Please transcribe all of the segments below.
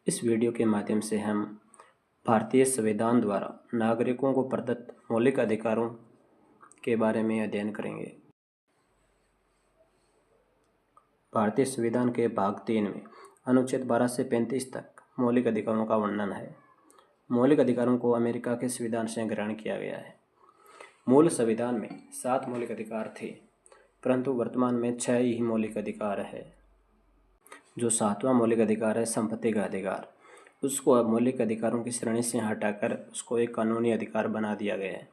इस वीडियो के माध्यम से हम भारतीय संविधान द्वारा नागरिकों को प्रदत्त मौलिक अधिकारों के बारे में अध्ययन करेंगे। भारतीय संविधान के भाग 3 में अनुच्छेद 12 से 35 तक मौलिक अधिकारों का वर्णन है। मौलिक अधिकारों को अमेरिका के संविधान से ग्रहण किया गया है। मूल संविधान में 7 मौलिक अधिकार थे, परंतु वर्तमान में 6 ही मौलिक अधिकार है। जो 7वां मौलिक अधिकार है संपत्ति का अधिकार, उसको अब मौलिक अधिकारों की श्रेणी से हटाकर उसको एक कानूनी अधिकार बना दिया गया है।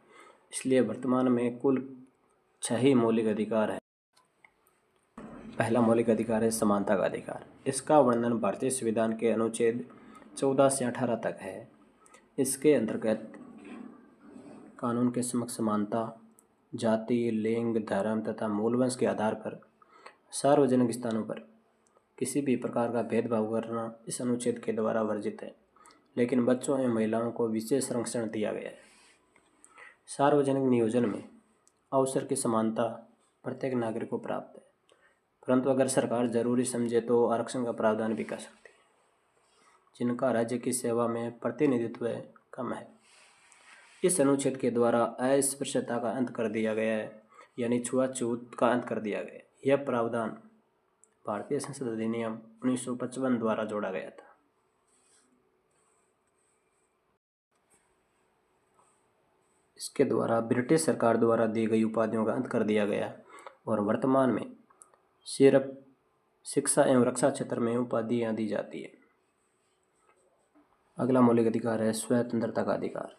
इसलिए वर्तमान में कुल 6 ही मौलिक अधिकार है। पहला मौलिक अधिकार है समानता का अधिकार। इसका वर्णन भारतीय संविधान के अनुच्छेद 14 से 18 तक है। इसके अंतर्गत कानून के समक्ष समानता, जाति, लिंग, धर्म तथा मूलवंश के आधार पर सार्वजनिक स्थानों पर किसी भी प्रकार का भेदभाव करना इस अनुच्छेद के द्वारा वर्जित है, लेकिन बच्चों एवं महिलाओं को विशेष संरक्षण दिया गया है। सार्वजनिक नियोजन में अवसर की समानता प्रत्येक नागरिक को प्राप्त है, परंतु अगर सरकार जरूरी समझे तो आरक्षण का प्रावधान भी कर सकती है। जिनका राज्य की सेवा में प्रतिनिधित्व कम है, इस अनुच्छेद के द्वारा अस्पृश्यता का अंत कर दिया गया है, यानी छुआछूत का अंत कर दिया गया है। यह प्रावधान भारतीय संसद अधिनियम 1955 द्वारा जोड़ा गया था। इसके द्वारा ब्रिटिश सरकार द्वारा दी गई उपाधियों का अंत कर दिया गया और वर्तमान में सिर्फ शिक्षा एवं रक्षा क्षेत्र में उपाधियां दी जाती है। अगला मौलिक अधिकार है स्वतंत्रता का अधिकार।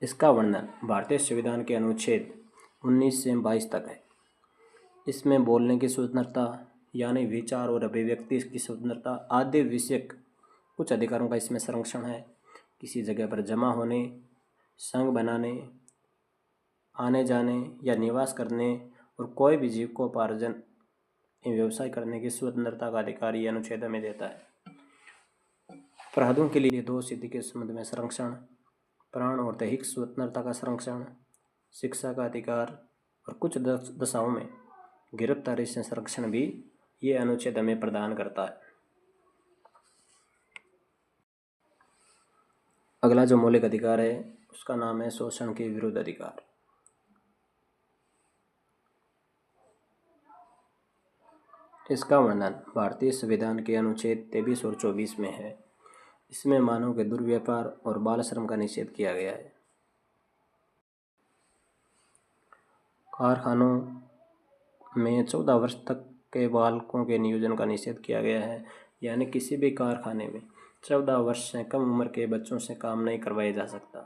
इसका वर्णन भारतीय संविधान के अनुच्छेद 19 से 22 तक है। इसमें बोलने की स्वतंत्रता, यानी विचार और अभिव्यक्ति की स्वतंत्रता आदि विषयक कुछ अधिकारों का इसमें संरक्षण है। किसी जगह पर जमा होने, संघ बनाने, आने जाने या निवास करने और कोई भी जीविकोपार्जन एवं व्यवसाय करने की स्वतंत्रता का अधिकार यह अनुच्छेद हमें देता है। अपराधों के लिए 2 स्थिति के संबंध में संरक्षण, प्राण और दैहिक स्वतंत्रता का संरक्षण, शिक्षा का अधिकार और कुछ दशाओं में गिरफ्तारी से संरक्षण भी ये अनुच्छेद हमें प्रदान करता है। अगला जो मौलिक अधिकार है उसका नाम है शोषण के विरुद्ध अधिकार। इसका वर्णन भारतीय संविधान के अनुच्छेद 23 और 24 में है। इसमें मानव के दुर्व्यापार और बाल श्रम का निषेध किया गया है। कारखानों में 14 वर्ष तक के बालकों के नियोजन का निषेध किया गया है, यानी किसी भी कारखाने में 14 वर्ष से कम उम्र के बच्चों से काम नहीं करवाया जा सकता।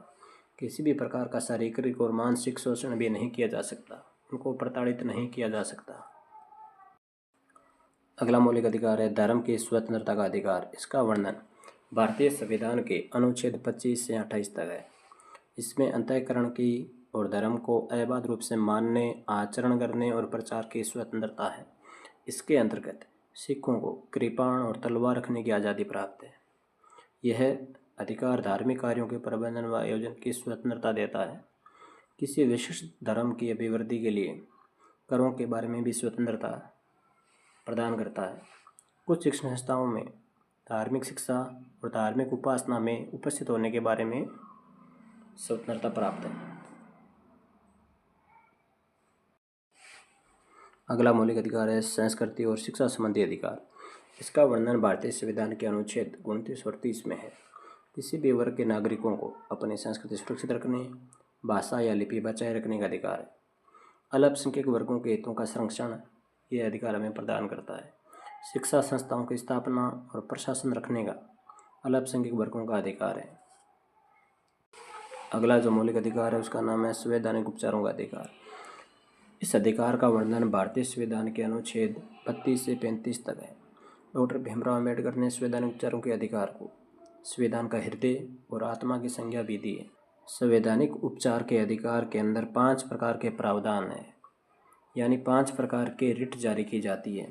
किसी भी प्रकार का शारीरिक और मानसिक शोषण भी नहीं किया जा सकता, उनको प्रताड़ित नहीं किया जा सकता। अगला मौलिक अधिकार है धर्म की स्वतंत्रता का अधिकार। इसका वर्णन भारतीय संविधान के अनुच्छेद 25 से 28 तक है। इसमें अंतःकरण की और धर्म को अबाध रूप से मानने, आचरण करने और प्रचार की स्वतंत्रता है। इसके अंतर्गत सिखों को कृपाण और तलवार रखने की आज़ादी प्राप्त है। यह अधिकार धार्मिक कार्यों के प्रबंधन व आयोजन की स्वतंत्रता देता है। किसी विशिष्ट धर्म की अभिवृद्धि के लिए करों के बारे में भी स्वतंत्रता प्रदान करता है। कुछ शिक्षण संस्थाओं में धार्मिक शिक्षा और धार्मिक उपासना में उपस्थित होने के बारे में स्वतंत्रता प्राप्त है। अगला मौलिक अधिकार है संस्कृति और शिक्षा संबंधी अधिकार। इसका वर्णन भारतीय संविधान के अनुच्छेद 29 और 30 में है। किसी भी वर्ग के नागरिकों को अपनी संस्कृति सुरक्षित रखने, भाषा या लिपि बचाए रखने का अधिकार है। अल्पसंख्यक वर्गों के हितों का संरक्षण यह अधिकार हमें प्रदान करता है। शिक्षा संस्थाओं की स्थापना और प्रशासन रखने का अल्पसंख्यक वर्गों का अधिकार है। अगला जो मौलिक अधिकार है उसका नाम है संवैधानिक उपचारों का अधिकार। इस अधिकार का वर्णन भारतीय संविधान के अनुच्छेद 32 से 35 तक है। डॉक्टर भीमराव अम्बेडकर ने संवैधानिक उपचारों के अधिकार को संविधान का हृदय और आत्मा की संज्ञा भी दी है। संवैधानिक उपचार के अधिकार के अंदर 5 प्रकार के प्रावधान हैं, यानी 5 प्रकार के रिट जारी की जाती है।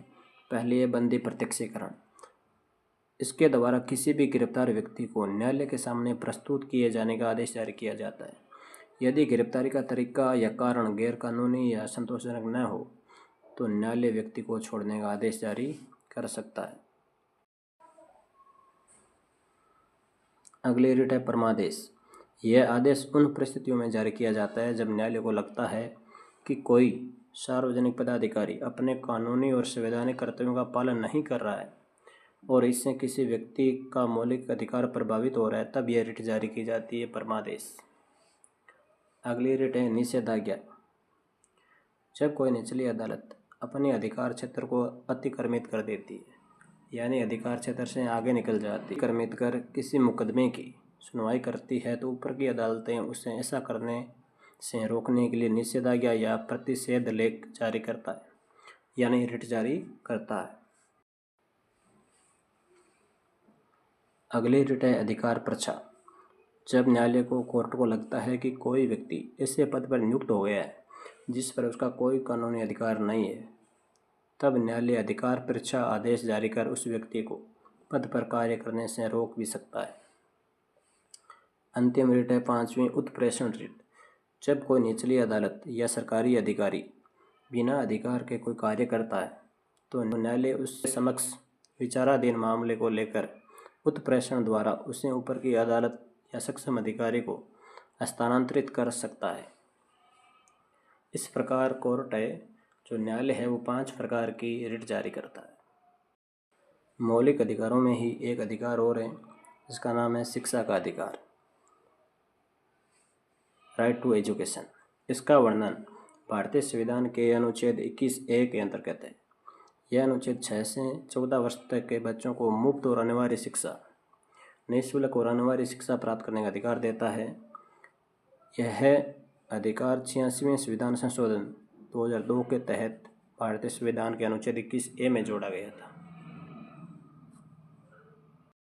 पहले है बंदी प्रत्यक्षीकरण। इसके द्वारा किसी भी गिरफ्तार व्यक्ति को न्यायालय के सामने प्रस्तुत किए जाने का आदेश जारी किया जाता है। यदि गिरफ्तारी का तरीका या कारण गैरकानूनी या संतोषजनक न हो तो न्यायालय व्यक्ति को छोड़ने का आदेश जारी कर सकता है। अगली रिट है परमादेश। यह आदेश उन परिस्थितियों में जारी किया जाता है जब न्यायालय को लगता है कि कोई सार्वजनिक पदाधिकारी अपने कानूनी और संवैधानिक कर्तव्यों का पालन नहीं कर रहा है और इससे किसी व्यक्ति का मौलिक अधिकार प्रभावित हो रहा है, तब यह रिट जारी की जाती है, परमादेश। अगली रिट है निषेधाज्ञा। जब कोई निचली अदालत अपने अधिकार क्षेत्र को अतिक्रमित कर देती है, यानी अधिकार क्षेत्र से आगे निकल जाती है, अतिक्रमित कर किसी मुकदमे की सुनवाई करती है, तो ऊपर की अदालतें उसे ऐसा करने से रोकने के लिए निषेधाज्ञा या प्रतिषेध लेख जारी करता है, यानी रिट जारी करता है। अगली रिट है अधिकार परीक्षा। जब न्यायालय को कोर्ट को लगता है कि कोई व्यक्ति ऐसे पद पर नियुक्त हो गया है जिस पर उसका कोई कानूनी अधिकार नहीं है, तब न्यायालय अधिकार परीक्षा आदेश जारी कर उस व्यक्ति को पद पर कार्य करने से रोक भी सकता है। अंतिम रिट है पांचवी उत्प्रेषण रिट। जब कोई निचली अदालत या सरकारी अधिकारी बिना अधिकार के कोई कार्य करता है, तो न्यायालय उसके समक्ष विचाराधीन मामले को लेकर उत्प्रेषण द्वारा उसे ऊपर की अदालत या सक्षम अधिकारी को हस्तांतरित कर सकता है। इस प्रकार कोर्ट है जो न्यायालय है वो 5 प्रकार की रिट जारी करता है। मौलिक अधिकारों में ही एक अधिकार और है जिसका नाम है शिक्षा का अधिकार, राइट टू एजुकेशन। इसका वर्णन भारतीय संविधान के अनुच्छेद 21(a) के अंतर्गत है। यह अनुच्छेद 6 से 14 वर्ष तक के बच्चों को मुफ्त और अनिवार्य शिक्षा, निःशुल्क और अनिवार्य शिक्षा प्राप्त करने का अधिकार देता है। यह अधिकार 86वें संविधान संशोधन 2002 के तहत भारतीय संविधान के अनुच्छेद 21(a) में जोड़ा गया था।